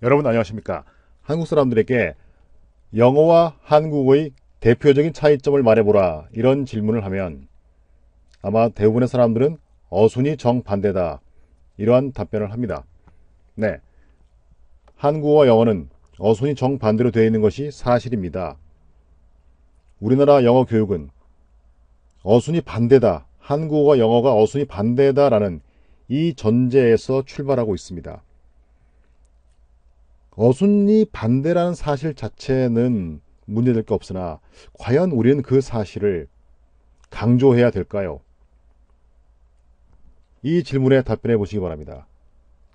여러분 안녕하십니까? 한국 사람들에게 영어와 한국어의 대표적인 차이점을 말해보라 이런 질문을 하면 아마 대부분의 사람들은 어순이 정반대다 이러한 답변을 합니다. 네, 한국어와 영어는 어순이 정반대로 되어 있는 것이 사실입니다. 우리나라 영어 교육은 어순이 반대다, 한국어와 영어가 어순이 반대다라는 이 전제에서 출발하고 있습니다. 어순이 반대라는 사실 자체는 문제될 게 없으나 과연 우리는 그 사실을 강조해야 될까요? 이 질문에 답변해 보시기 바랍니다.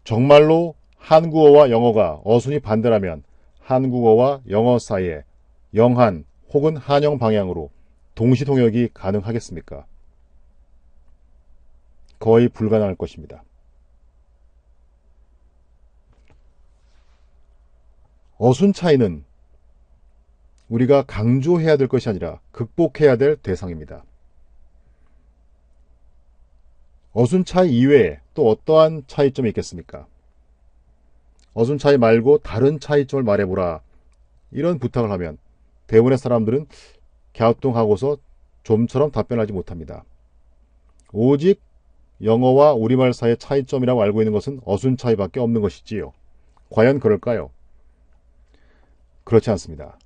정말로 한국어와 영어가 어순이 반대라면 한국어와 영어 사이에 영한 혹은 한영 방향으로 동시통역이 가능하겠습니까? 거의 불가능할 것입니다. 어순 차이는 우리가 강조해야 될 것이 아니라 극복해야 될 대상입니다. 어순 차이 이외에 또 어떠한 차이점이 있겠습니까? 어순 차이 말고 다른 차이점을 말해보라 이런 부탁을 하면 대부분의 사람들은 갸우뚱하고서 좀처럼 답변하지 못합니다. 오직 영어와 우리말 사이의 차이점이라고 알고 있는 것은 어순 차이밖에 없는 것이지요. 과연 그럴까요? 그렇지 않습니다.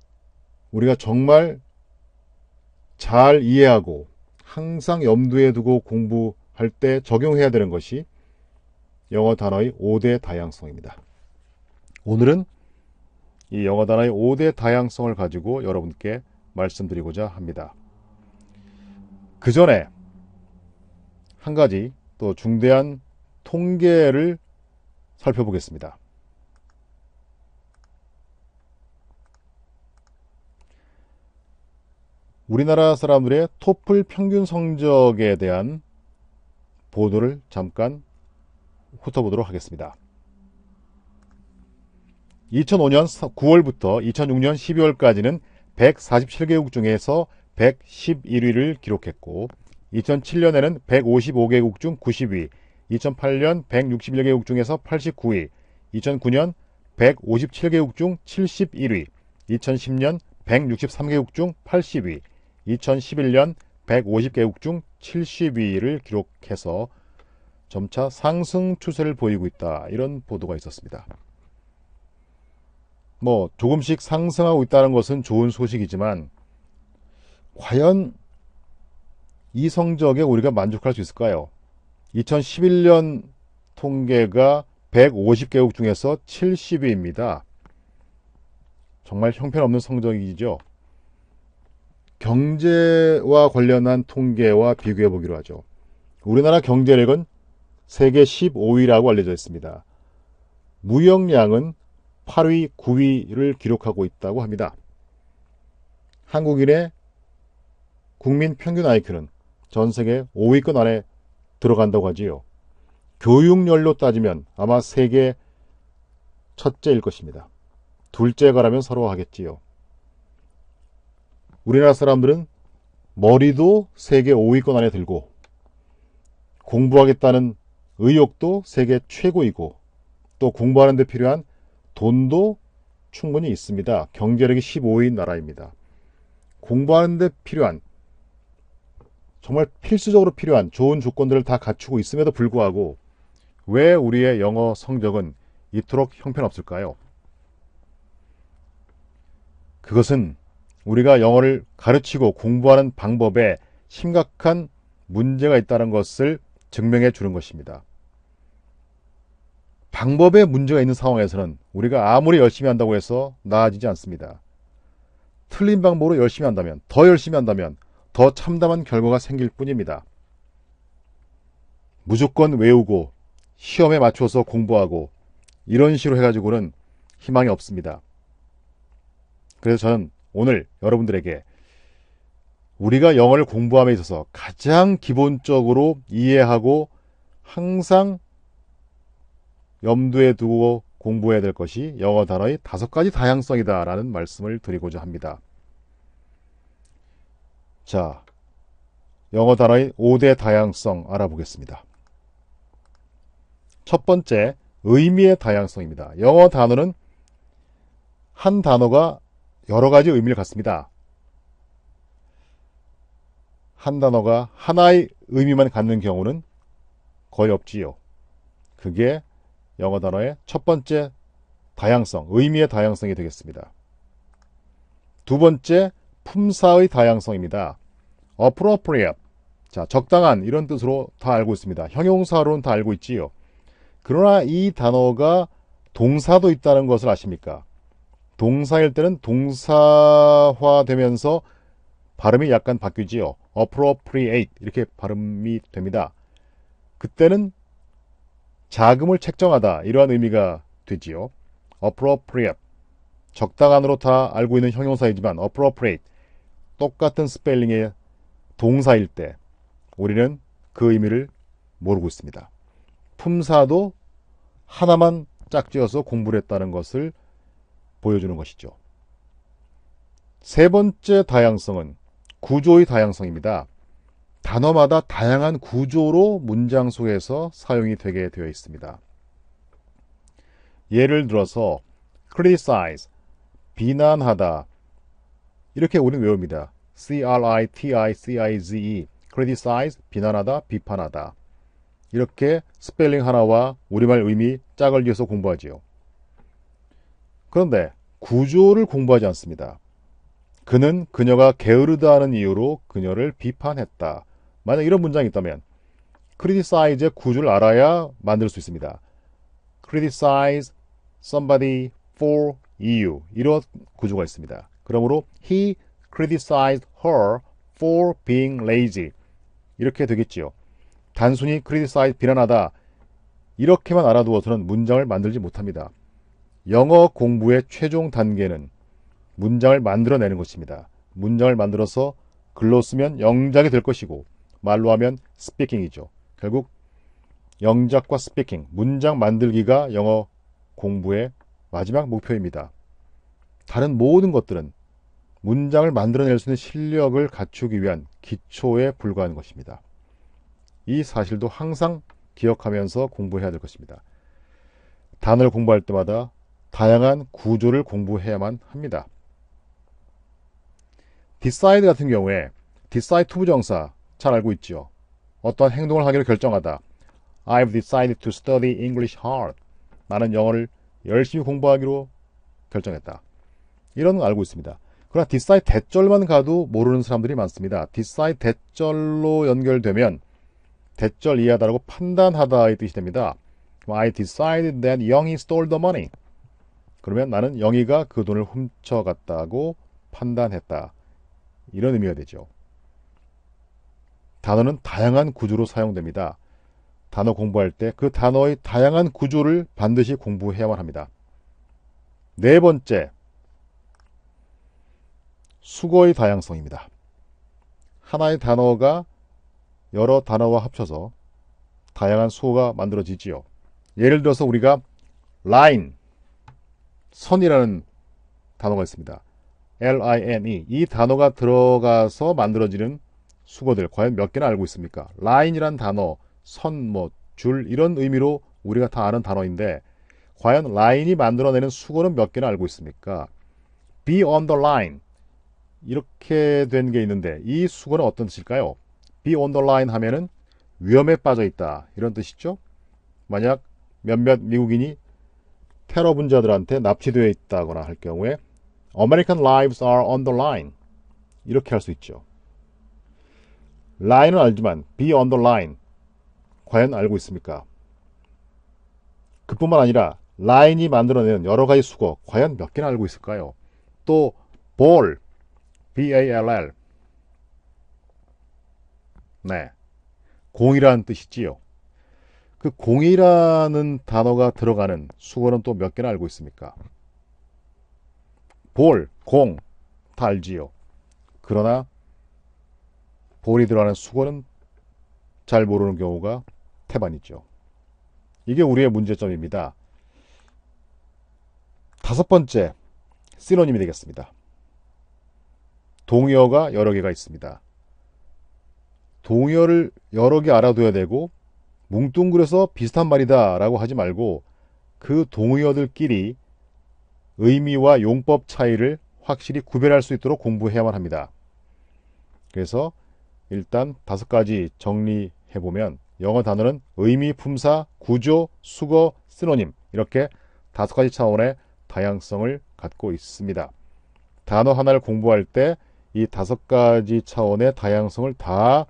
우리가 정말 잘 이해하고 항상 염두에 두고 공부할 때 적용해야 되는 것이 영어 단어의 5대 다양성입니다. 오늘은 이 영어 단어의 5대 다양성을 가지고 여러분께 말씀드리고자 합니다. 그 전에 한 가지 또 중대한 통계를 살펴보겠습니다. 우리나라 사람들의 토플 평균 성적에 대한 보도를 잠깐 훑어보도록 하겠습니다. 2005년 9월부터 2006년 12월까지는 147개국 중에서 111위를 기록했고 2007년에는 155개국 중 90위, 2008년 161개국 중에서 89위, 2009년 157개국 중 71위, 2010년 163개국 중 80위, 2011년 150개국 중 70위를 기록해서 점차 상승 추세를 보이고 있다. 이런 보도가 있었습니다. 조금씩 상승하고 있다는 것은 좋은 소식이지만 과연 이 성적에 우리가 만족할 수 있을까요? 2011년 통계가 150개국 중에서 70위입니다. 정말 형편없는 성적이죠. 경제와 관련한 통계와 비교해 보기로 하죠. 우리나라 경제력은 세계 15위라고 알려져 있습니다. 무역량은 8위, 9위를 기록하고 있다고 합니다. 한국인의 국민 평균 IQ는 전 세계 5위권 안에 들어간다고 하지요. 교육열로 따지면 아마 세계 첫째일 것입니다. 둘째가라면 서로 하겠지요. 우리나라 사람들은 머리도 세계 5위권 안에 들고 공부하겠다는 의욕도 세계 최고이고 또 공부하는 데 필요한 돈도 충분히 있습니다. 경제력이 15위인 나라입니다. 공부하는 데 필요한 정말 필수적으로 필요한 좋은 조건들을 다 갖추고 있음에도 불구하고 왜 우리의 영어 성적은 이토록 형편없을까요? 그것은 우리가 영어를 가르치고 공부하는 방법에 심각한 문제가 있다는 것을 증명해 주는 것입니다. 방법에 문제가 있는 상황에서는 우리가 아무리 열심히 한다고 해서 나아지지 않습니다. 틀린 방법으로 열심히 한다면, 더 열심히 한다면 더 참담한 결과가 생길 뿐입니다. 무조건 외우고 시험에 맞춰서 공부하고 이런 식으로 해가지고는 희망이 없습니다. 그래서 저는 오늘 여러분들에게 우리가 영어를 공부함에 있어서 가장 기본적으로 이해하고 항상 염두에 두고 공부해야 될 것이 영어 단어의 5가지 다양성이다 라는 말씀을 드리고자 합니다. 자, 영어 단어의 5대 다양성 알아보겠습니다. 첫 번째, 의미의 다양성입니다. 영어 단어는 한 단어가 여러 가지 의미를 갖습니다. 한 단어가 하나의 의미만 갖는 경우는 거의 없지요. 그게 영어 단어의 첫 번째 다양성, 의미의 다양성이 되겠습니다. 두 번째, 품사의 다양성입니다. appropriate. 자, 적당한 이런 뜻으로 다 알고 있습니다. 형용사로는 다 알고 있지요. 그러나 이 단어가 동사도 있다는 것을 아십니까? 동사일 때는 동사화되면서 발음이 약간 바뀌지요. appropriate 이렇게 발음이 됩니다. 그때는 자금을 책정하다 이러한 의미가 되지요. appropriate. 적당한으로 다 알고 있는 형용사이지만 appropriate. 똑같은 스펠링의 동사일 때 우리는 그 의미를 모르고 있습니다. 품사도 하나만 짝지어서 공부를 했다는 것을 보여주는 것이죠. 세 번째 다양성은 구조의 다양성입니다. 단어마다 다양한 구조로 문장 속에서 사용이 되게 되어 있습니다. 예를 들어서 criticize, 비난하다 이렇게 우리는 외웁니다. C-R-I-T-I-C-I-Z-E criticize, 비난하다, 비판하다 이렇게 스펠링 하나와 우리말 의미 짝을 지어서 공부하지요. 그런데 구조를 공부하지 않습니다. 그는 그녀가 게으르다는 이유로 그녀를 비판했다. 만약 이런 문장이 있다면 criticize의 구조를 알아야 만들 수 있습니다. criticize somebody for you 이런 구조가 있습니다. 그러므로 he criticized her for being lazy 이렇게 되겠지요. 단순히 criticize 비난하다 이렇게만 알아두어서는 문장을 만들지 못합니다. 영어 공부의 최종 단계는 문장을 만들어내는 것입니다. 문장을 만들어서 글로 쓰면 영작이 될 것이고 말로 하면 스피킹이죠. 결국 영작과 스피킹, 문장 만들기가 영어 공부의 마지막 목표입니다. 다른 모든 것들은 문장을 만들어낼 수 있는 실력을 갖추기 위한 기초에 불과한 것입니다. 이 사실도 항상 기억하면서 공부해야 될 것입니다. 단어를 공부할 때마다 다양한 구조를 공부해야만 합니다. decide 같은 경우에 decide 투부정사 잘 알고 있죠. 어떠한 행동을 하기로 결정하다. I've decided to study English hard. 나는 영어를 열심히 공부하기로 결정했다. 이런 거 알고 있습니다. 그러나 decide 대절만 가도 모르는 사람들이 많습니다. decide 대절로 연결되면 대절 이해하다라고 판단하다의 뜻이 됩니다. I decided that 영희 stole the money. 그러면 나는 영희가 그 돈을 훔쳐갔다고 판단했다. 이런 의미가 되죠. 단어는 다양한 구조로 사용됩니다. 단어 공부할 때 그 단어의 다양한 구조를 반드시 공부해야만 합니다. 네 번째, 수거의 다양성입니다. 하나의 단어가 여러 단어와 합쳐서 다양한 수어가 만들어지지요. 예를 들어서 우리가 line, 선이라는 단어가 있습니다. L-I-N-E 이 단어가 들어가서 만들어지는 수거들 과연 몇 개나 알고 있습니까? line이란 단어, 선, 줄 이런 의미로 우리가 다 아는 단어인데 과연 line이 만들어내는 수거는 몇 개나 알고 있습니까? be on the line 이렇게 된 게 있는데 이 수거는 어떤 뜻일까요? be on the line 하면은 위험에 빠져 있다 이런 뜻이죠. 만약 몇몇 미국인이 테러 분자들한테 납치되어 있다거나 할 경우에 American lives are on the line 이렇게 할 수 있죠. line은 알지만 be on the line 과연 알고 있습니까? 그뿐만 아니라 line이 만들어내는 여러 가지 수거 과연 몇 개나 알고 있을까요? 또 ball, B-A-L-L 네, 공이라는 뜻이지요. 그 공이라는 단어가 들어가는 수거는 또 몇 개나 알고 있습니까? 볼, 공, 다 알지요. 그러나 볼이 들어가는 수거는 잘 모르는 경우가 태반이죠. 이게 우리의 문제점입니다. 다섯 번째, 시노님이 되겠습니다. 동의어가 여러 개가 있습니다. 동의어를 여러 개 알아둬야 되고 뭉뚱그려서 비슷한 말이다 라고 하지 말고 그 동의어들끼리 의미와 용법 차이를 확실히 구별할 수 있도록 공부해야만 합니다. 그래서 일단 5가지 정리해보면 영어 단어는 의미, 품사, 구조, 수거, 시노님 이렇게 5가지 차원의 다양성을 갖고 있습니다. 단어 하나를 공부할 때 이 5가지 차원의 다양성을 다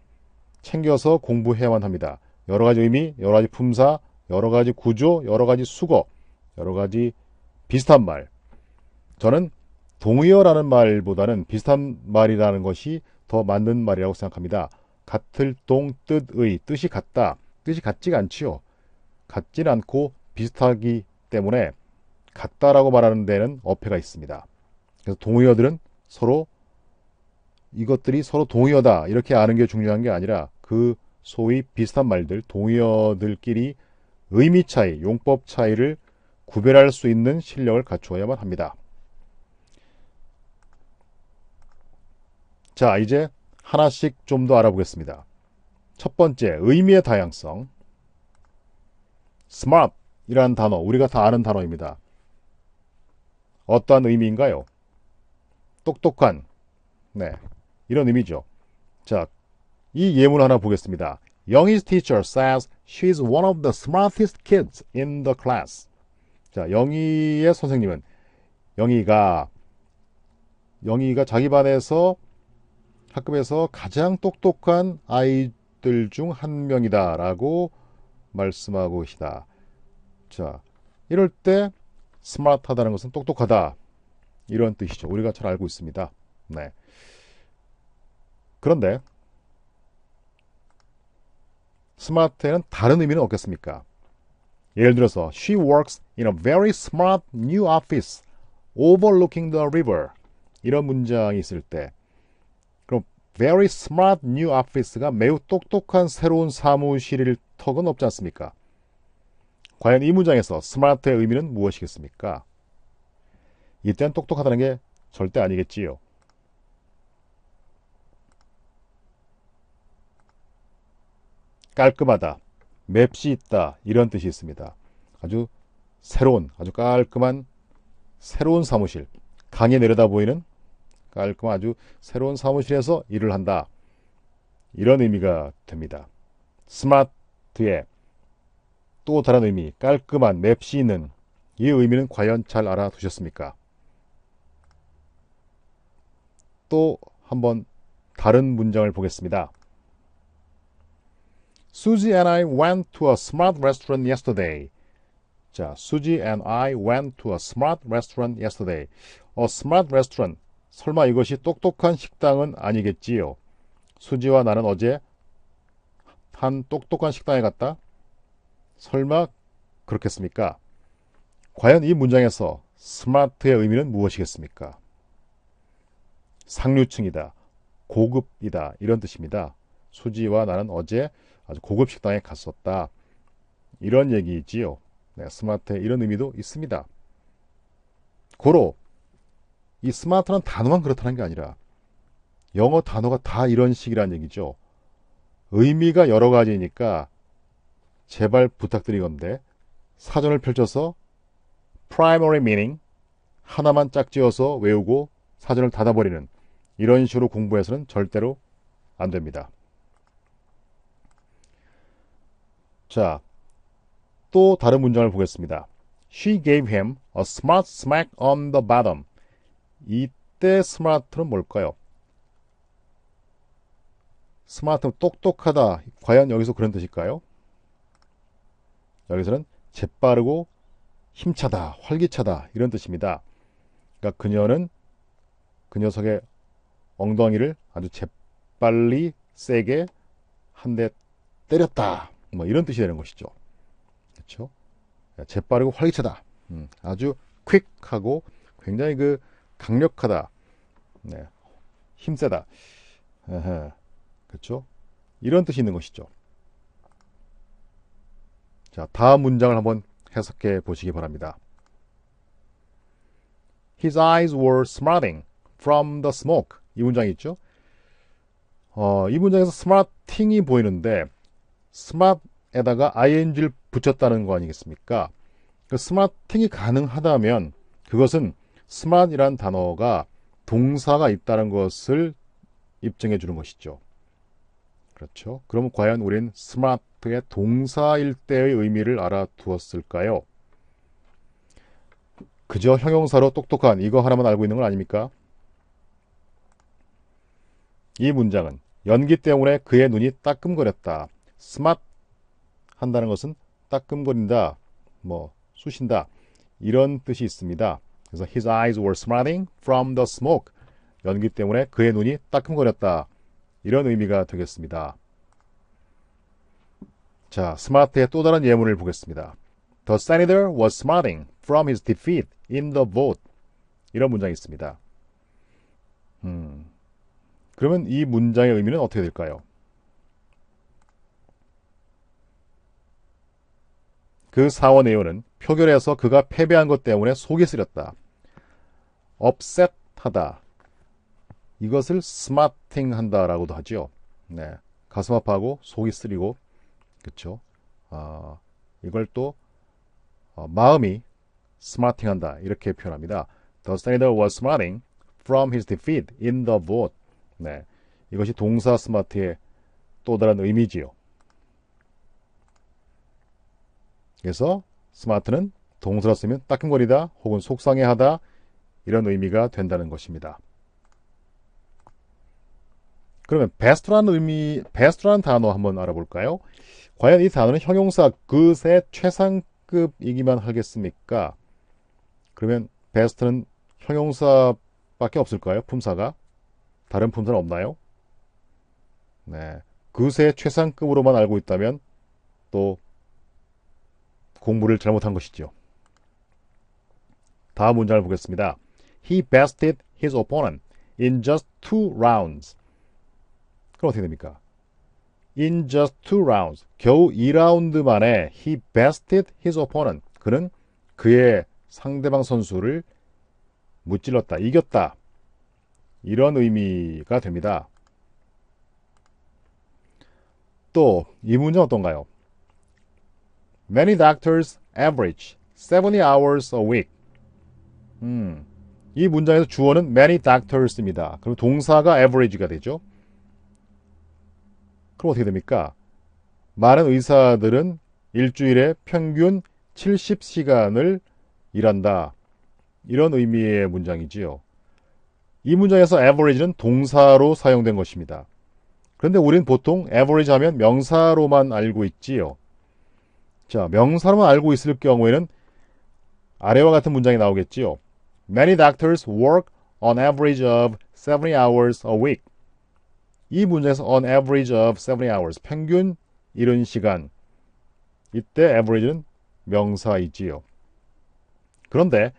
챙겨서 공부해야만 합니다. 여러 가지 의미, 여러 가지 품사, 여러 가지 구조, 여러 가지 수거, 여러 가지 비슷한 말. 저는 동의어라는 말보다는 비슷한 말이라는 것이 더 맞는 말이라고 생각합니다. 같을 동, 뜻의, 뜻이 같다. 뜻이 같지가 않지요. 같지는 않고 비슷하기 때문에 같다라고 말하는 데는 어폐가 있습니다. 그래서 동의어들은 서로 이것들이 서로 동의어다 이렇게 아는 게 중요한 게 아니라 그 소위 비슷한 말들, 동의어들끼리 의미 차이, 용법 차이를 구별할 수 있는 실력을 갖추어야만 합니다. 자, 이제 하나씩 좀 더 알아보겠습니다. 첫 번째, 의미의 다양성. smart 이라는 단어, 우리가 다 아는 단어입니다. 어떠한 의미인가요? 똑똑한, 네, 이런 의미죠. 자, 이 예문 하나 보겠습니다. 영희's teacher says she's one of the smartest kids in the class. 자, 영희의 선생님은 영희가 자기 반에서 학급에서 가장 똑똑한 아이들 중 한 명이다 라고 말씀하고 계시다. 자, 이럴 때 스마트하다는 것은 똑똑하다 이런 뜻이죠. 우리가 잘 알고 있습니다. 네. 그런데 스마트에는 다른 의미는 없겠습니까? 예를 들어서 She works in a very smart new office overlooking the river. 이런 문장이 있을 때 그럼 very smart new office가 매우 똑똑한 새로운 사무실일 턱은 없지 않습니까? 과연 이 문장에서 smart의 의미는 무엇이겠습니까? 이때는 똑똑하다는 게 절대 아니겠지요. 깔끔하다, 맵시 있다 이런 뜻이 있습니다. 아주 새로운, 아주 깔끔한 새로운 사무실, 강에 내려다 보이는 깔끔한 아주 새로운 사무실에서 일을 한다. 이런 의미가 됩니다. 스마트의 또 다른 의미, 깔끔한, 맵시 있는 이 의미는 과연 잘 알아두셨습니까? 또 한번 다른 문장을 보겠습니다. Susie and I went to a smart restaurant yesterday. 자, Susie and I went to a smart restaurant yesterday. A smart restaurant. 설마 이것이 똑똑한 식당은 아니겠지요? 수지와 나는 어제 한 똑똑한 식당에 갔다? 설마 그렇겠습니까? 과연 이 문장에서 스마트의 의미는 무엇이겠습니까? 상류층이다, 고급이다 이런 뜻입니다. 수지와 나는 어제 아주 고급 식당에 갔었다. 이런 얘기지요. 네, 스마트의 이런 의미도 있습니다. 고로 이 스마트는 단어만 그렇다는 게 아니라 영어 단어가 다 이런 식이란 얘기죠. 의미가 여러 가지니까 제발 부탁드리건데 사전을 펼쳐서 primary meaning 하나만 짝지어서 외우고 사전을 닫아버리는 이런 식으로 공부해서는 절대로 안 됩니다. 자, 또 다른 문장을 보겠습니다. She gave him a smart smack on the bottom. 이때 smart는 뭘까요? 스마트는 똑똑하다. 과연 여기서 그런 뜻일까요? 여기서는 재빠르고 힘차다, 활기차다 이런 뜻입니다. 그러니까 그녀는 그 녀석의 엉덩이를 아주 재빨리 세게 한 대 때렸다. 뭐 이런 뜻이 되는 것이죠. 그렇죠? 재빠르고 활기차다. 아주 퀵하고 굉장히 그 강력하다. 네. 힘세다. 그렇죠? 이런 뜻이 있는 것이죠. 자, 다음 문장을 한번 해석해 보시기 바랍니다. His eyes were smarting from the smoke. 이 문장이 있죠? 이 문장에서 smarting이 보이는데 smart에다가 ing를 붙였다는 거 아니겠습니까? 그 smarting이 가능하다면 그것은 smart이란 단어가 동사가 있다는 것을 입증해 주는 것이죠. 그렇죠. 그럼 과연 우린 smart의 동사일 때의 의미를 알아두었을까요? 그저 형용사로 똑똑한 이거 하나만 알고 있는 건 아닙니까? 이 문장은 연기 때문에 그의 눈이 따끔거렸다. smart 한다는 것은 따끔거린다, 쑤신다 이런 뜻이 있습니다. 그래서 his eyes were smarting from the smoke. 연기 때문에 그의 눈이 따끔거렸다. 이런 의미가 되겠습니다. 자, smart의 또 다른 예문을 보겠습니다. The senator was smarting from his defeat in the vote. 이런 문장이 있습니다. 그러면 이 문장의 의미는 어떻게 될까요? 그 사원 의원은 표결에서 그가 패배한 것 때문에 속이 쓰렸다. upset 하다. 이것을 smarting 한다라고도 하죠. 네. 가슴 아파하고 속이 쓰리고, 그렇죠. 이걸 또 마음이 smarting 한다 이렇게 표현합니다. The senator was smarting from his defeat in the vote. 네. 이것이 동사 smart의 또 다른 의미지요. 그래서 smart는 동사로 쓰면 따끔거리다 혹은 속상해하다 이런 의미가 된다는 것입니다. 그러면 best라는 단어 한번 알아볼까요? 과연 이 단어는 형용사 good의 최상급이기만 하겠습니까? 그러면 best는 형용사밖에 없을까요? 품사가? 다른 품사는 없나요? 네, good의 최상급으로만 알고 있다면 또 공부를 잘못한 것이죠. 다음 문장을 보겠습니다. He bested his opponent in just 2 rounds. 그럼 어떻게 됩니까? In just 2 rounds. 겨우 2라운드 만에 he bested his opponent. 그는 그의 상대방 선수를 무찔렀다, 이겼다. 이런 의미가 됩니다. 또 이 문장 어떤가요? Many doctors average 70 hours a week. 이 문장에서 주어는 many doctors입니다. 그럼 동사가 average가 되죠. 그럼 어떻게 됩니까? 많은 의사들은 일주일에 평균 70시간을 일한다. 이런 의미의 문장이지요. 이 문장에서 average는 동사로 사용된 것입니다. 그런데 우리는 보통 average 하면 명사로만 알고 있지요. 자, 명사로만 알고 있을 경우에는 아래와 같은 문장이 나오겠지요. Many doctors work on average of 70 hours a week. 이 문장에서 on average of 70 hours, 평균 70시간. 이때 average는 명사이지요. 그런데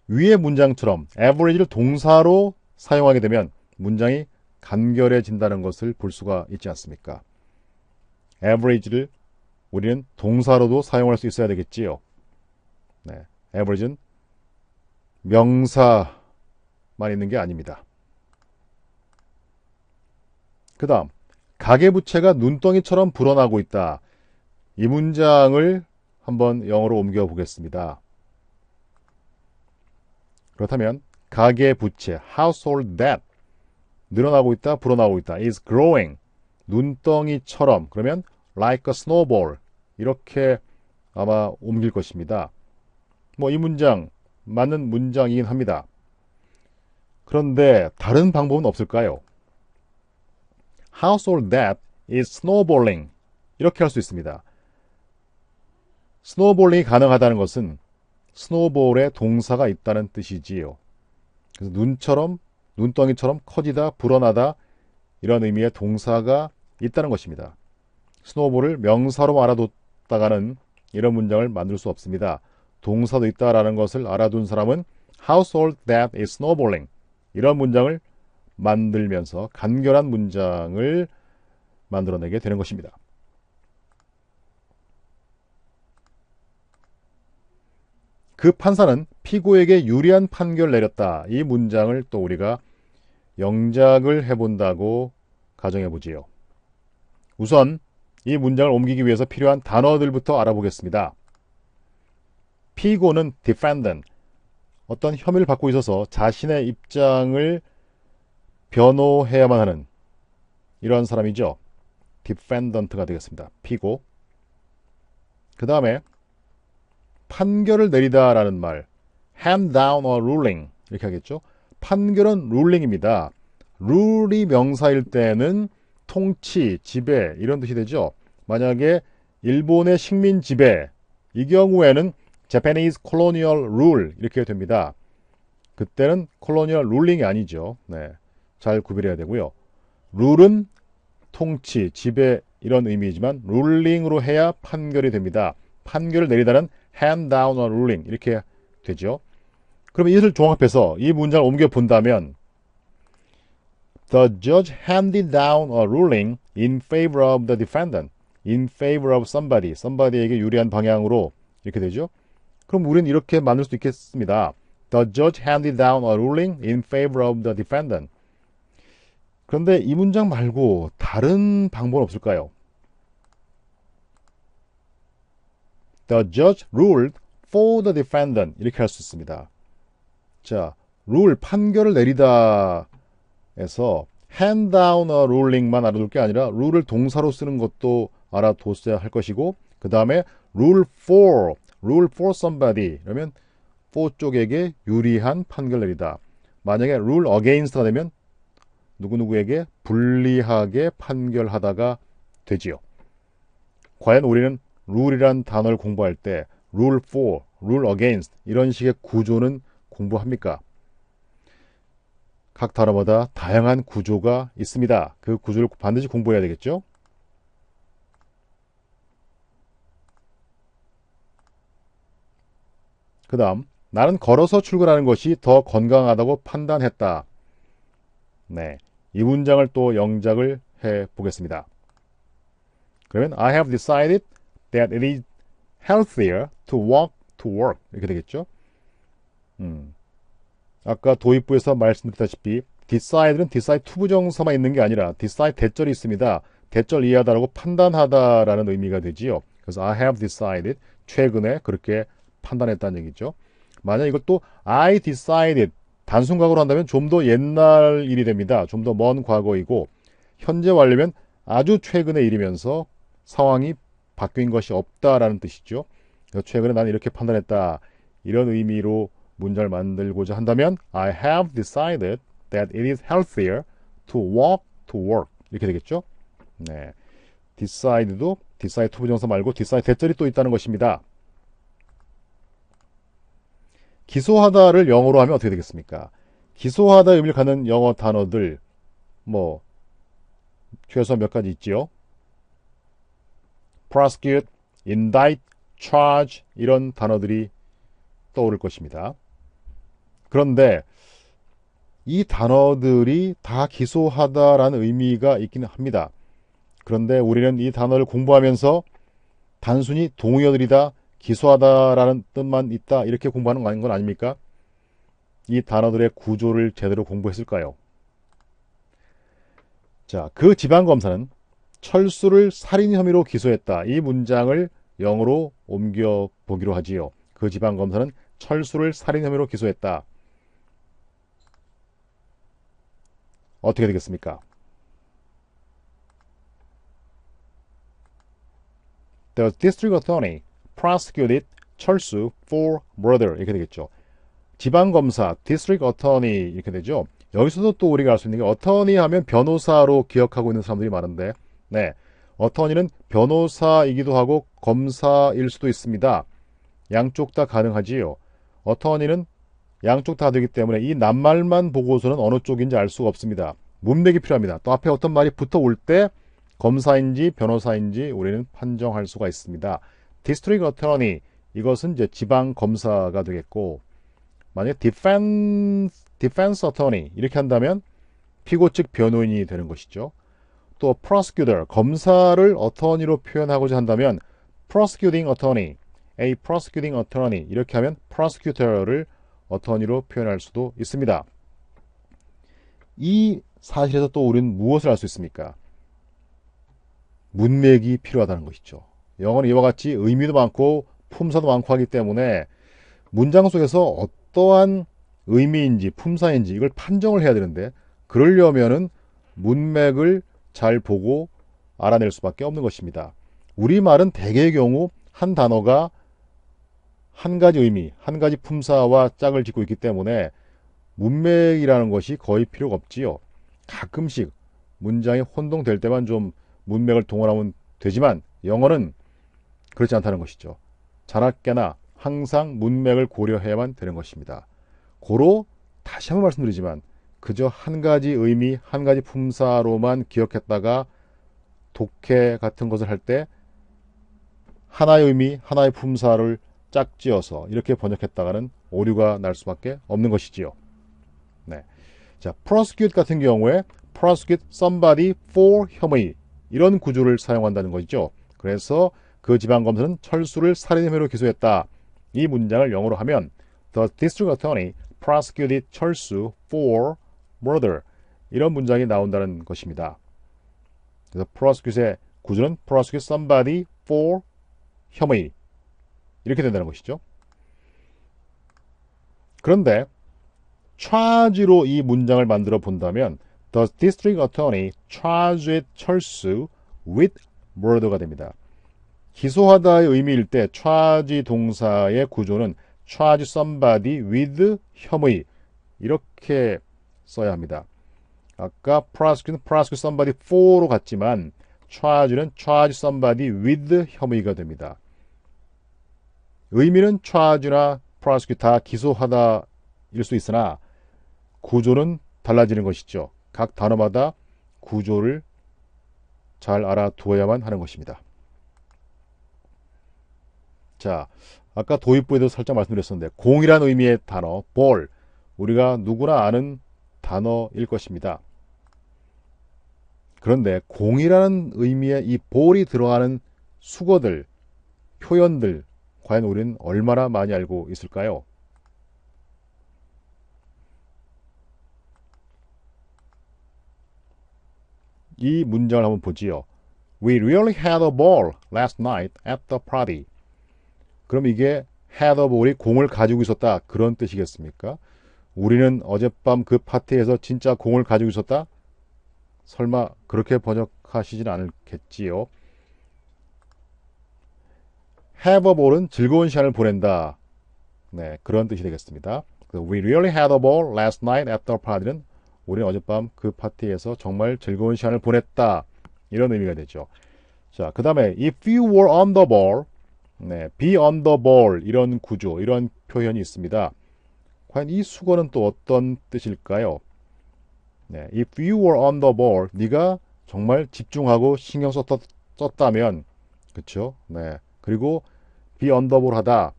위의 문장처럼 average를 동사로 사용하게 되면 문장이 간결해진다는 것을 볼 수가 있지 않습니까? average를 우리는 동사로도 사용할 수 있어야 되겠지요. 네, average는 명사만 있는 게 아닙니다. 그 다음, 가계부채가 눈덩이처럼 불어나고 있다. 이 문장을 한번 영어로 옮겨 보겠습니다. 그렇다면 가계부채, household debt, 늘어나고 있다, 불어나고 있다, is growing, 눈덩이처럼, 그러면 like a snowball, 이렇게 아마 옮길 것입니다. 이 문장 맞는 문장이긴 합니다. 그런데 다른 방법은 없을까요? Household debt is snowballing. 이렇게 할 수 있습니다. 스노볼링이 가능하다는 것은 스노볼의 동사가 있다는 뜻이지요. 그래서 눈덩이처럼 커지다, 불어나다 이런 의미의 동사가 있다는 것입니다. 스노볼을 명사로 알아뒀다가는 이런 문장을 만들 수 없습니다. 동사도 있다라는 것을 알아둔 사람은 household debt is snowballing. 이런 문장을 만들면서 간결한 문장을 만들어내게 되는 것입니다. 그 판사는 피고에게 유리한 판결을 내렸다. 이 문장을 또 우리가 영작을 해본다고 가정해보지요. 우선 이 문장을 옮기기 위해서 필요한 단어들부터 알아보겠습니다. 피고는 defendant, 어떤 혐의를 받고 있어서 자신의 입장을 변호해야만 하는 이러한 사람이죠. defendant가 되겠습니다. 피고. 그 다음에 판결을 내리다라는 말, hand down or ruling 이렇게 하겠죠. 판결은 ruling입니다. 룰이 명사일 때는 통치, 지배 이런 뜻이 되죠. 만약에 일본의 식민 지배 이 경우에는 Japanese colonial rule 이렇게 됩니다. 그때는 colonial ruling이 아니죠. 네, 잘 구별해야 되고요. 룰은 통치, 지배 이런 의미이지만 ruling으로 해야 판결이 됩니다. 판결을 내리다는 hand down or ruling 이렇게 되죠. 그러면 이것을 종합해서 이 문장을 옮겨 본다면 The judge handed down a ruling in favor of the defendant. In favor of somebody. somebody에게 유리한 방향으로 이렇게 되죠. 그럼 우리는 이렇게 만들 수도 있겠습니다. The judge handed down a ruling in favor of the defendant. 그런데 이 문장 말고 다른 방법은 없을까요? The judge ruled for the defendant. 이렇게 할 수 있습니다. 자, 룰, 판결을 내리다 에서 hand down a ruling만 알아둘 게 아니라 룰을 동사로 쓰는 것도 알아뒀어야 할 것이고 그 다음에 rule for somebody 그러면 for 쪽에게 유리한 판결 내리다. 만약에 rule against가 되면 누구누구에게 불리하게 판결하다가 되지요. 과연 우리는 rule이란 단어를 공부할 때 rule for, rule against 이런 식의 구조는 공부합니까? 각 단어마다 다양한 구조가 있습니다. 그 구조를 반드시 공부해야 되겠죠? 그 다음, 나는 걸어서 출근하는 것이 더 건강하다고 판단했다. 네, 이 문장을 또 영작을 해보겠습니다. 그러면 I have decided that it is healthier to walk to work 이렇게 되겠죠? 아까 도입부에서 말씀드렸다시피 decide는 decide 투부정사만 있는 게 아니라 decide 대절이 있습니다. 대절 이해하다라고 판단하다라는 의미가 되지요. 그래서 I have decided 최근에 그렇게 판단했다는 얘기죠. 만약 이것도 I decided 단순과거로 한다면 좀 더 옛날 일이 됩니다. 좀 더 먼 과거이고 현재 완료면 아주 최근의 일이면서 상황이 바뀐 것이 없다라는 뜻이죠. 그래서 최근에 나는 이렇게 판단했다. 이런 의미로 문장을 만들고자 한다면 I have decided that it is healthier to walk to work 이렇게 되겠죠. 네, decide도 decide 투부정사 말고 decide 대절이 또 있다는 것입니다. 기소하다를 영어로 하면 어떻게 되겠습니까? 기소하다 의미를 갖는 영어 단어들 뭐 최소 몇 가지 있지요. prosecute, indict, charge 이런 단어들이 떠오를 것입니다. 그런데 이 단어들이 다 기소하다라는 의미가 있기는 합니다. 그런데 우리는 이 단어를 공부하면서 단순히 동의어들이다, 기소하다라는 뜻만 있다 이렇게 공부하는 건 아닙니까? 이 단어들의 구조를 제대로 공부했을까요? 자, 그 지방검사는 철수를 살인 혐의로 기소했다. 이 문장을 영어로 옮겨보기로 하지요. 그 지방검사는 철수를 살인 혐의로 기소했다. 어떻게 되겠습니까? The district attorney prosecuted 철수 for murder 이렇게 되겠죠. 지방검사, district attorney 이렇게 되죠. 여기서도 또 우리가 알 수 있는 게 attorney 하면 변호사로 기억하고 있는 사람들이 많은데 네, attorney는 변호사이기도 하고 검사일 수도 있습니다. 양쪽 다 가능하지요. attorney는 양쪽 다 되기 때문에 이 낱말만 보고서는 어느 쪽인지 알 수가 없습니다. 문맥이 필요합니다. 또 앞에 어떤 말이 붙어올 때 검사인지 변호사인지 우리는 판정할 수가 있습니다. 디스트릭 어터니 이것은 이제 지방 검사가 되겠고 만약 디펜스 어터니 이렇게 한다면 피고 측 변호인이 되는 것이죠. 또 prosecutor 검사를 어터니로 표현하고자 한다면 prosecuting attorney, a prosecuting attorney 이렇게 하면 prosecutor를 어터니로 표현할 수도 있습니다. 이 사실에서 또 우리는 무엇을 알 수 있습니까? 문맥이 필요하다는 것이죠. 영어는 이와 같이 의미도 많고 품사도 많고 하기 때문에 문장 속에서 어떠한 의미인지 품사인지 이걸 판정을 해야 되는데 그러려면은 문맥을 잘 보고 알아낼 수밖에 없는 것입니다. 우리말은 대개의 경우 한 단어가 한 가지 의미, 한 가지 품사와 짝을 짓고 있기 때문에 문맥이라는 것이 거의 필요가 없지요. 가끔씩 문장이 혼동될 때만 좀 문맥을 동원하면 되지만 영어는 그렇지 않다는 것이죠. 자나깨나 항상 문맥을 고려해야만 되는 것입니다. 고로 다시 한번 말씀드리지만 그저 한 가지 의미, 한 가지 품사로만 기억했다가 독해 같은 것을 할 때 하나의 의미, 하나의 품사를 짝지어서 이렇게 번역했다가는 오류가 날 수밖에 없는 것이지요. 네. 자, prosecute 같은 경우에 prosecute somebody for 혐의 이런 구조를 사용한다는 것이죠. 그래서 그 지방검사는 철수를 살인 혐의로 기소했다. 이 문장을 영어로 하면 The district attorney prosecuted 철수 for murder 이런 문장이 나온다는 것입니다. 그래서 prosecute의 구조는 prosecute somebody for 혐의 이렇게 된다는 것이죠. 그런데 charge로 이 문장을 만들어 본다면 The district attorney charged 철수 with murder가 됩니다. 기소하다의 의미일 때 charge 동사의 구조는 charge somebody with 혐의 이렇게 써야 합니다. 아까 prosecute는 prosecute somebody for로 갔지만 charge는 charge somebody with 혐의가 됩니다. 의미는 charge나 prosecute 다 기소하다일 수 있으나 구조는 달라지는 것이죠. 각 단어마다 구조를 잘 알아두어야만 하는 것입니다. 자, 아까 도입부에도 살짝 말씀드렸었는데 공이란 의미의 단어 ball 우리가 누구나 아는 단어일 것입니다. 그런데 공이라는 의미의 이 ball이 들어가는 수거들, 표현들 과연 우리는 얼마나 많이 알고 있을까요? 이 문장을 한번 보지요. We really had a ball last night at the party. 그럼 이게 had a ball이 공을 가지고 있었다 그런 뜻이겠습니까? 우리는 어젯밤 그 파티에서 진짜 공을 가지고 있었다? 설마 그렇게 번역하시진 않겠지요. have a ball은 즐거운 시간을 보낸다. 네, 그런 뜻이 되겠습니다. We really had a ball last night at the party는 우리는 어젯밤 그 파티에서 정말 즐거운 시간을 보냈다. 이런 의미가 되죠. 자, 그 다음에 if you were on the ball, 네, be on the ball 이런 구조, 이런 표현이 있습니다. 과연 이 수거는 또 어떤 뜻일까요? 네, if you were on the ball, 네가 정말 집중하고 신경 썼다면, 그렇죠? 네, 그리고 be on the ball 하다,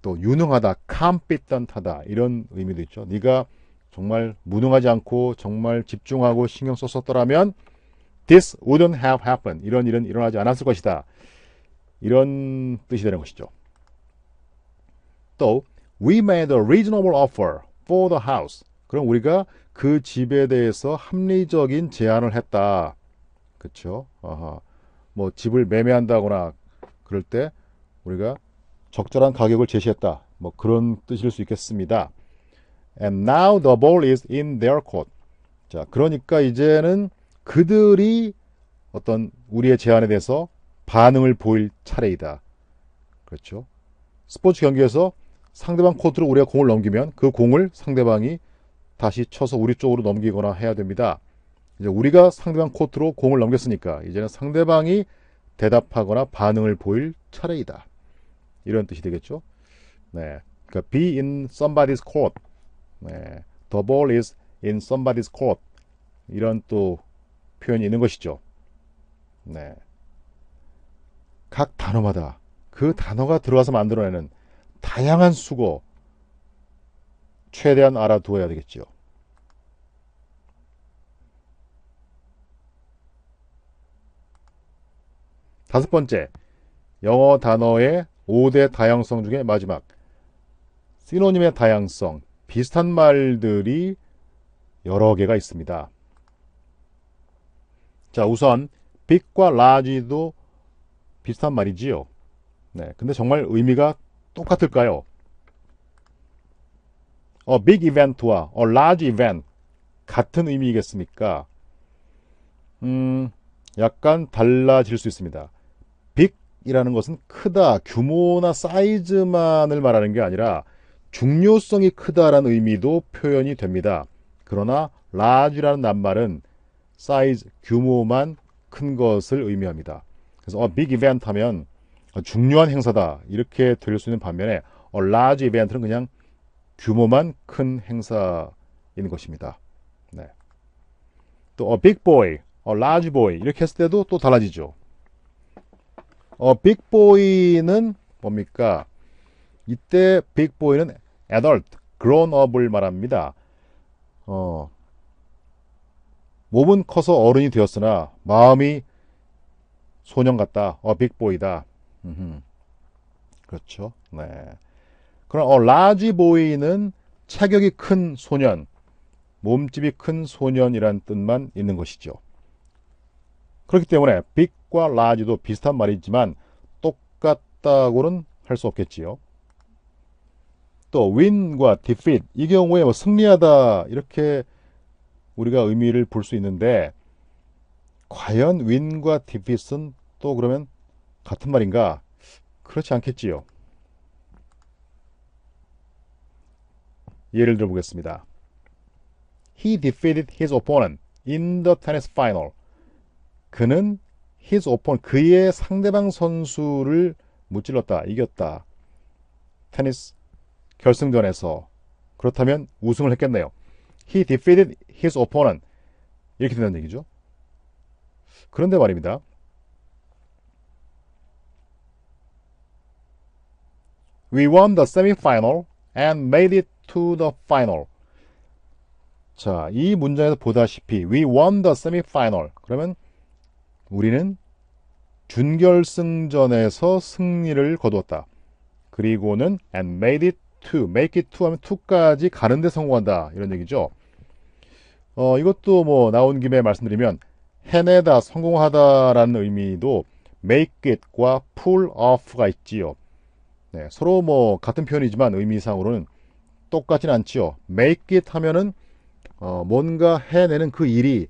또 유능하다, competent하다 이런 의미도 있죠. 네가 정말 무능하지 않고 정말 집중하고 신경 썼더라면 this wouldn't have happened. 이런 일은 일어나지 않았을 것이다. 이런 뜻이 되는 것이죠. 또 we made a reasonable offer for the house. 그럼 우리가 그 집에 대해서 합리적인 제안을 했다. 그렇죠? 뭐 집을 매매한다거나 그럴 때 우리가 적절한 가격을 제시했다. 뭐 그런 뜻일 수 있겠습니다. And now the ball is in their court. 자, 그러니까 이제는 그들이 어떤 우리의 제안에 대해서 반응을 보일 차례이다. 그렇죠? 스포츠 경기에서 상대방 코트로 우리가 공을 넘기면 그 공을 상대방이 다시 쳐서 우리 쪽으로 넘기거나 해야 됩니다. 이제 우리가 상대방 코트로 공을 넘겼으니까 이제는 상대방이 대답하거나 반응을 보일 차례이다. 이런 뜻이 되겠죠? 네, 그러니까 be in somebody's court. 네, the ball is in somebody's court. 이런 또 표현이 있는 것이죠. 네, 각 단어마다 그 단어가 들어가서 만들어내는 다양한 수거 최대한 알아두어야 되겠죠. 다섯 번째, 영어 단어의 5대 다양성 중에 마지막, 시노님의 다양성, 비슷한 말들이 여러 개가 있습니다. 자, 우선 big과 large도 비슷한 말이지요. 네, 근데 정말 의미가 똑같을까요? big event와 large event 같은 의미이겠습니까? 약간 달라질 수 있습니다. 빅이라는 것은 크다, 규모나 사이즈만을 말하는 게 아니라 중요성이 크다라는 의미도 표현이 됩니다. 그러나 large라는 낱말은 사이즈, 규모만 큰 것을 의미합니다. 그래서 big event 하면 중요한 행사다 이렇게 들릴 수 있는 반면에 large event는 그냥 규모만 큰 행사인 것입니다. 네. 또 big boy, large boy 이렇게 했을 때도 또 달라지죠. big boy는 뭡니까? 이때 big boy는 adult, grown up을 말합니다. 몸은 커서 어른이 되었으나 마음이 소년 같다. big boy다. 그렇죠. 네. 그럼 large boy는 체격이 큰 소년, 몸집이 큰 소년이란 뜻만 있는 것이죠. 그렇기 때문에 big과 large도 비슷한 말이지만 똑같다고는 할 수 없겠지요. 또 win과 defeat 이 경우에 뭐 승리하다 이렇게 우리가 의미를 볼 수 있는데 과연 win과 defeat은 또 그러면 같은 말인가? 그렇지 않겠지요. 예를 들어 보겠습니다. He defeated his opponent in the tennis final. 그는 his opponent, 그의 상대방 선수를 무찔렀다, 이겼다. 테니스 결승전에서. 그렇다면 우승을 했겠네요. He defeated his opponent. 이렇게 된다는 얘기죠. 그런데 말입니다. We won the semi-final and made it to the final. 자, 이 문장에서 보다시피 We won the semi-final. 그러면 우리는 준결승전에서 승리를 거두었다. 그리고는 and made it to, make it to 하면 to까지 가는데 성공한다. 이런 얘기죠. 이것도 뭐 나온 김에 말씀드리면 해내다, 성공하다라는 의미도 make it과 pull off가 있지요. 네, 서로 뭐 같은 표현이지만 의미상으로는 똑같진 않지요. make it 하면은 뭔가 해내는 그 일이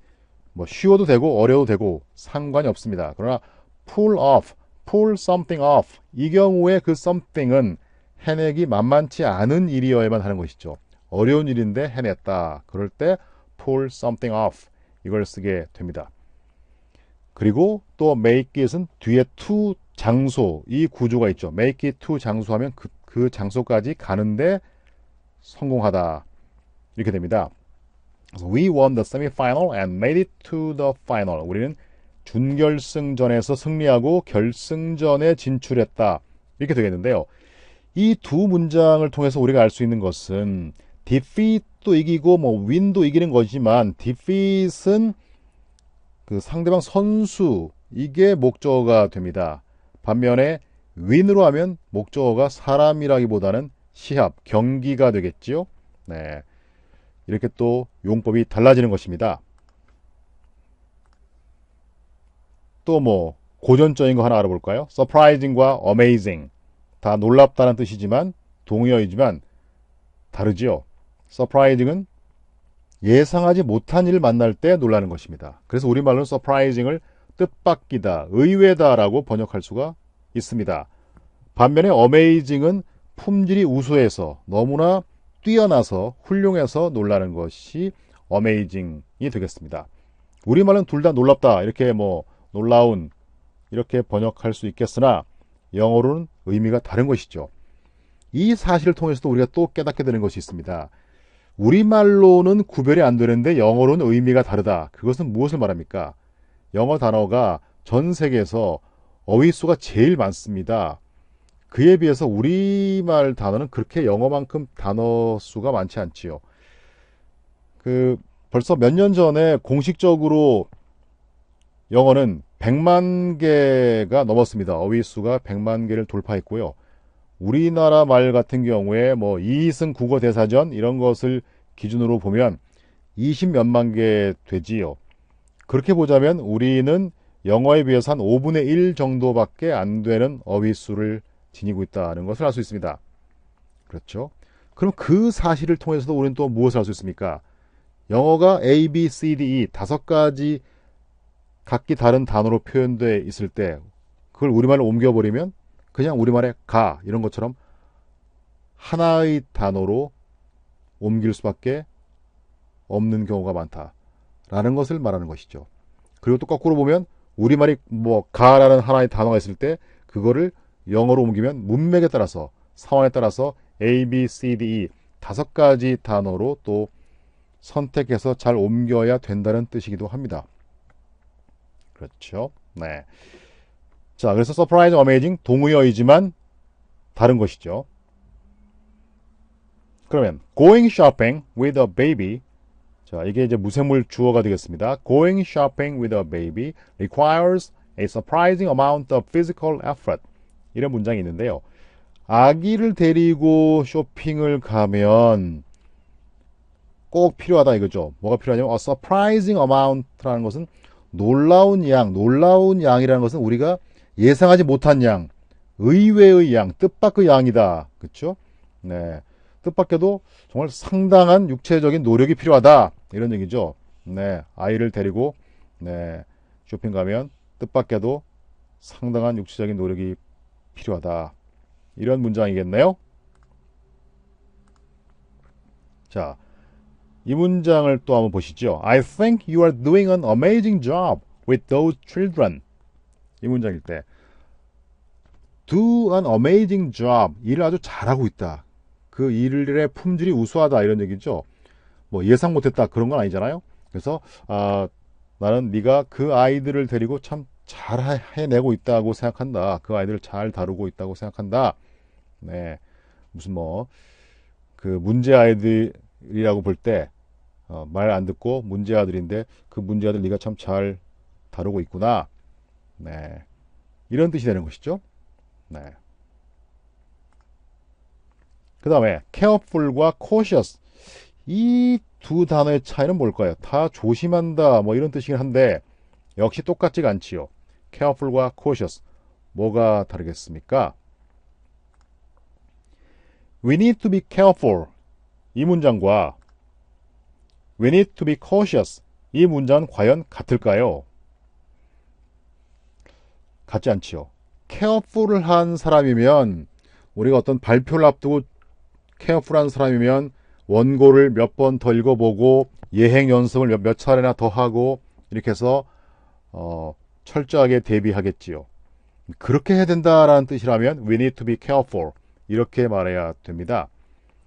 뭐 쉬워도 되고 어려워도 되고 상관이 없습니다. 그러나 pull off, pull something off 이 경우에 그 something은 해내기 만만치 않은 일이어야만 하는 것이죠. 어려운 일인데 해냈다. 그럴 때 pull something off 이걸 쓰게 됩니다. 그리고 또 make it은 뒤에 to 장소 이 구조가 있죠. make it to 장소 하면 그 장소까지 가는데 성공하다 이렇게 됩니다. 그래서 We won the semi-final and made it to the final. 우리는 준결승전에서 승리하고 결승전에 진출했다. 이렇게 되겠는데요. 이 두 문장을 통해서 우리가 알 수 있는 것은 defeat도 이기고 뭐 win도 이기는 거지만 defeat은 그 상대방 선수 이게 목적어가 됩니다. 반면에 win으로 하면 목적어가 사람이라기보다는 시합, 경기가 되겠지요. 네. 이렇게 또 용법이 달라지는 것입니다. 또 뭐 고전적인 거 하나 알아볼까요? surprising과 amazing 다 놀랍다는 뜻이지만 동의어이지만 다르지요. surprising은 예상하지 못한 일을 만날 때 놀라는 것입니다. 그래서 우리말로는 surprising을 뜻밖이다, 의외다라고 번역할 수가 있습니다. 반면에 amazing은 품질이 우수해서 너무나 뛰어나서 훌륭해서 놀라는 것이 amazing이 되겠습니다. 우리말은 둘 다 놀랍다 이렇게 뭐 놀라운 이렇게 번역할 수 있겠으나 영어로는 의미가 다른 것이죠. 이 사실을 통해서도 우리가 또 깨닫게 되는 것이 있습니다. 우리말로는 구별이 안 되는데 영어로는 의미가 다르다. 그것은 무엇을 말합니까? 영어 단어가 전 세계에서 어휘수가 제일 많습니다. 그에 비해서 우리말 단어는 그렇게 영어만큼 단어 수가 많지 않지요. 벌써 몇 년 전에 공식적으로 영어는 100만 개가 넘었습니다. 어휘수가 100만 개를 돌파했고요. 우리나라 말 같은 경우에 뭐 이승 국어 대사전 이런 것을 기준으로 보면 20몇만 개 되지요. 그렇게 보자면 우리는 영어에 비해서 한 5분의 1 정도밖에 안 되는 어휘수를 지니고 있다는 것을 알 수 있습니다. 그렇죠. 그럼 그 사실을 통해서도 우리는 또 무엇을 할 수 있습니까? 영어가 A, B, C, D, E 5가지 각기 다른 단어로 표현되어 있을 때 그걸 우리말로 옮겨버리면 그냥 우리말의 가 이런 것처럼 하나의 단어로 옮길 수밖에 없는 경우가 많다라는 것을 말하는 것이죠. 그리고 또 거꾸로 보면 우리말이 뭐 가라는 하나의 단어가 있을 때 그거를 영어로 옮기면 문맥에 따라서 상황에 따라서 A, B, C, D, E 5가지 단어로 또 선택해서 잘 옮겨야 된다는 뜻이기도 합니다. 그렇죠. 네. 자, 그래서 surprise, amazing 동의어이지만 다른 것이죠. 그러면 going shopping with a baby. 자, 이게 이제 무생물 주어가 되겠습니다. Going shopping with a baby requires a surprising amount of physical effort. 이런 문장이 있는데요. 아기를 데리고 쇼핑을 가면 꼭 필요하다 이거죠. 뭐가 필요하냐면 a surprising amount라는 것은 놀라운 양이라는 것은 우리가 예상하지 못한 양, 의외의 양, 뜻밖의 양이다. 그렇죠? 네. 뜻밖에도 정말 상당한 육체적인 노력이 필요하다. 이런 얘기죠. 네. 아이를 데리고 네. 쇼핑 가면 뜻밖에도 상당한 육체적인 노력이 필요하다. 이런 문장이겠네요. 자, 이 문장을 또 한번 보시죠. I think you are doing an amazing job with those children. 이 문장일 때 do an amazing job. 일을 아주 잘하고 있다. 그 일의 품질이 우수하다. 이런 얘기죠. 뭐 예상 못했다. 그런 건 아니잖아요. 그래서 나는 네가 그 아이들을 데리고 참 잘 해내고 있다고 생각한다. 그 아이들을 잘 다루고 있다고 생각한다. 네. 무슨 뭐 그 문제 아이들이라고 볼 때 말 안 듣고 문제 아들인데 그 문제 아들 네가 참 잘 다루고 있구나. 네. 이런 뜻이 되는 것이죠. 네. 그 다음에 careful과 cautious. 이 두 단어의 차이는 뭘까요? 다 조심한다 뭐 이런 뜻이긴 한데 역시 똑같지가 않지요. careful과 cautious. 뭐가 다르겠습니까? We need to be careful. 이 문장과 We need to be cautious. 이 문장은 과연 같을까요? 같지 않지요. careful한 사람이면 우리가 어떤 발표를 앞두고 careful한 사람이면 원고를 몇 번 더 읽어보고 예행 연습을 몇 차례나 더 하고 이렇게 해서 철저하게 대비하겠지요. 그렇게 해야 된다라는 뜻이라면 we need to be careful 이렇게 말해야 됩니다.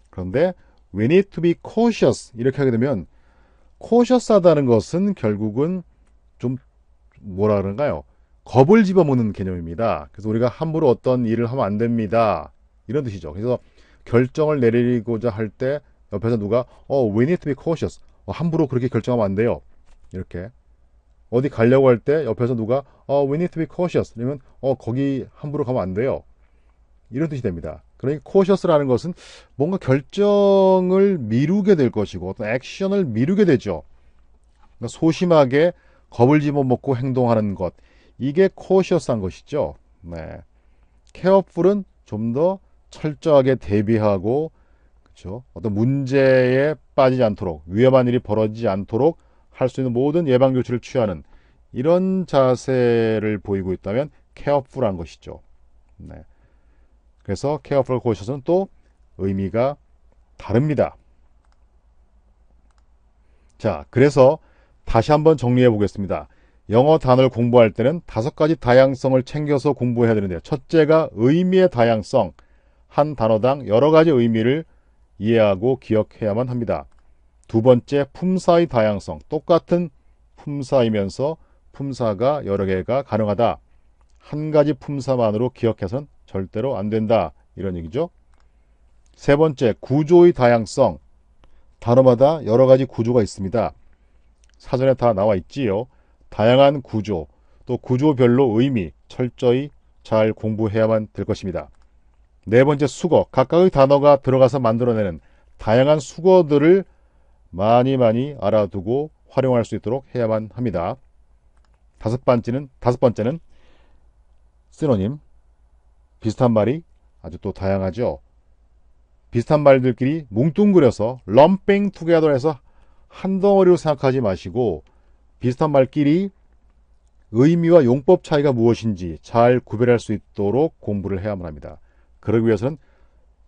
그런데 we need to be cautious 이렇게 하게 되면 cautious하다는 것은 결국은 좀 뭐라 그런가요? 겁을 집어먹는 개념입니다. 그래서 우리가 함부로 어떤 일을 하면 안 됩니다. 이런 뜻이죠. 그래서 결정을 내리고자 할 때 옆에서 누가 we need to be cautious. 함부로 그렇게 결정하면 안 돼요. 이렇게 어디 가려고 할 때 옆에서 누가 we need to be cautious. 그러면 거기 함부로 가면 안 돼요. 이런 뜻이 됩니다. 그러니까 cautious라는 것은 뭔가 결정을 미루게 될 것이고 어떤 액션을 미루게 되죠. 그러니까 소심하게 겁을 집어먹고 행동하는 것. 이게 cautious한 것이죠. 네. careful은 좀 더 철저하게 대비하고 그렇죠? 어떤 문제에 빠지지 않도록 위험한 일이 벌어지지 않도록 할 수 있는 모든 예방 조치를 취하는 이런 자세를 보이고 있다면 careful한 것이죠. 네. 그래서 careful, cautious는 또 의미가 다릅니다. 자, 그래서 다시 한번 정리해 보겠습니다. 영어 단어를 공부할 때는 5가지 다양성을 챙겨서 공부해야 되는데요. 첫째가 의미의 다양성. 한 단어당 여러 가지 의미를 이해하고 기억해야만 합니다. 두 번째, 품사의 다양성. 똑같은 품사이면서 품사가 여러 개가 가능하다. 한 가지 품사만으로 기억해서는 절대로 안 된다. 이런 얘기죠. 세 번째, 구조의 다양성. 단어마다 여러 가지 구조가 있습니다. 사전에 다 나와 있지요. 다양한 구조, 또 구조별로 의미 철저히 잘 공부해야만 될 것입니다. 네 번째, 수거. 각각의 단어가 들어가서 만들어내는 다양한 수거들을 많이 알아두고 활용할 수 있도록 해야만 합니다. 다섯 번째는 시노님. 비슷한 말이 아주 또 다양하죠. 비슷한 말들끼리 뭉뚱그려서 lumping together 해서 한 덩어리로 생각하지 마시고 비슷한 말끼리 의미와 용법 차이가 무엇인지 잘 구별할 수 있도록 공부를 해야만 합니다. 그러기 위해서는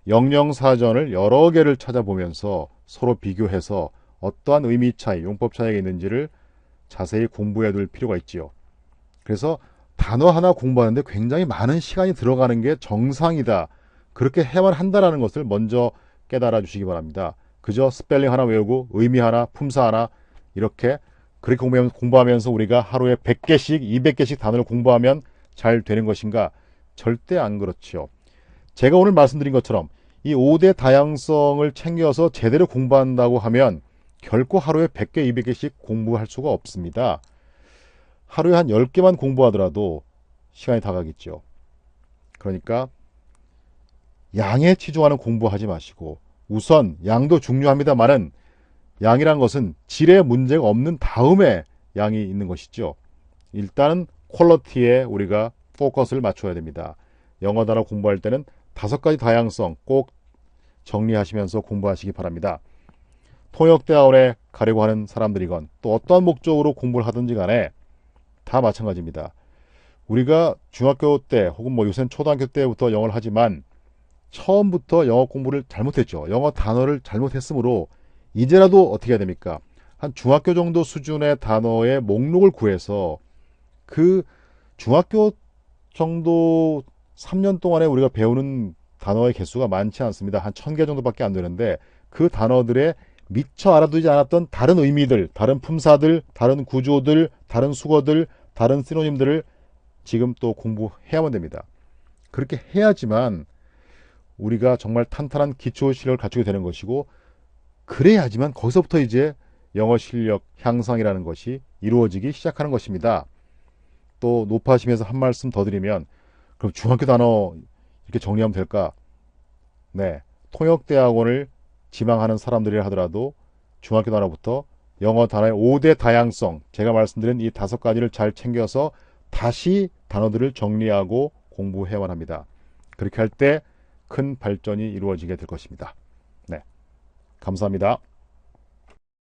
영영사전을 여러 개를 찾아보면서 서로 비교해서 어떠한 의미 차이, 용법 차이가 있는지를 자세히 공부해 둘 필요가 있지요. 그래서 단어 하나 공부하는데 굉장히 많은 시간이 들어가는 게 정상이다. 그렇게 해만 한다는 것을 먼저 깨달아 주시기 바랍니다. 그저 스펠링 하나 외우고 의미 하나, 품사 하나 이렇게 그렇게 공부하면서 우리가 하루에 100개씩, 200개씩 단어를 공부하면 잘 되는 것인가? 절대 안 그렇지요. 제가 오늘 말씀드린 것처럼 이 5대 다양성을 챙겨서 제대로 공부한다고 하면 결코 하루에 100개, 200개씩 공부할 수가 없습니다. 하루에 한 10개만 공부하더라도 시간이 다 가겠죠. 그러니까 양에 치중하는 공부하지 마시고 우선 양도 중요합니다만은 양이란 것은 질에 문제가 없는 다음에 양이 있는 것이죠. 일단은 퀄리티에 우리가 포커스를 맞춰야 됩니다. 영어 단어 공부할 때는 5가지 다양성 꼭 정리하시면서 공부하시기 바랍니다. 통역대학원에 가려고 하는 사람들이건 또 어떠한 목적으로 공부를 하든지 간에 다 마찬가지입니다. 우리가 중학교 때 혹은 뭐 요새는 초등학교 때부터 영어를 하지만 처음부터 영어 공부를 잘못했죠. 영어 단어를 잘못했으므로 이제라도 어떻게 해야 됩니까? 한 중학교 정도 수준의 단어의 목록을 구해서 그 중학교 정도 3년 동안에 우리가 배우는 단어의 개수가 많지 않습니다. 한 1000개 정도밖에 안 되는데 그 단어들의 미처 알아두지 않았던 다른 의미들, 다른 품사들, 다른 구조들, 다른 수거들, 다른 시노님들을 지금 또 공부해야만 됩니다. 그렇게 해야지만 우리가 정말 탄탄한 기초 실력을 갖추게 되는 것이고 그래야지만 거기서부터 이제 영어 실력 향상이라는 것이 이루어지기 시작하는 것입니다. 또 높아지면서 한 말씀 더 드리면 그럼 중학교 단어 이렇게 정리하면 될까? 네, 통역대학원을 지망하는 사람들이라 하더라도 중학교 단어부터 영어 단어의 5대 다양성 제가 말씀드린 이 5가지를 잘 챙겨서 다시 단어들을 정리하고 공부해야만 합니다. 그렇게 할 때 큰 발전이 이루어지게 될 것입니다. 네, 감사합니다.